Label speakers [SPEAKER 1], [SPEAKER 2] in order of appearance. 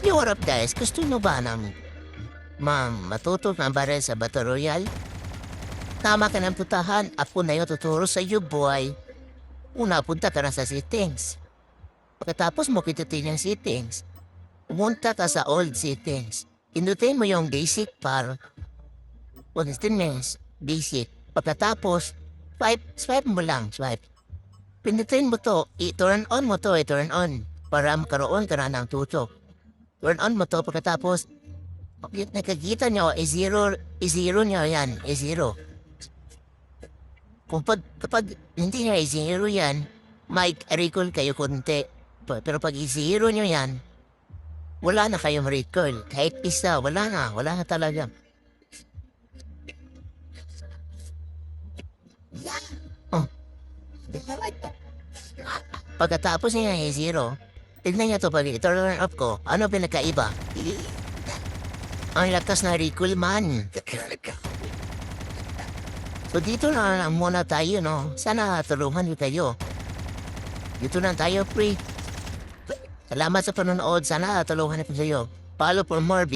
[SPEAKER 1] Hey, what up guys? Gusto nyo ba ng matuto ng baril sa Battle Royale? Tama ka ng putahan, ako na yung tuturo sa iyo boy. Una, punta ka na sa settings. Pagkatapos mo kitutin yung settings, pumunta ka sa old settings. Inutin mo yung basic par. Minutes, basic. Pagkatapos, swipe mo lang, swipe. Pinutin mo to, i-turn on mo to, i-turn on. Para makaroon ka na ng tutok. Turn on mo to pagkatapos, nakikita nyo, i-zero nyo yan, i-zero. Kapag hindi nyo i-zero yan, might recall kayo konti. Pero pag i-zero nyo yan, wala na kayong recall. Kahit isa, wala na talaga. Oh. Pagkatapos niya i-zero, tignan niya to pag i-turn off ko, ano pinakaiba? Ang lakas na recall man. So dito na lang muna tayo, no? Sana tulungan niyo kayo. Dito na tayo, pre. Salamat sa panonood. Sana tulungan niyo kayo. Follow for more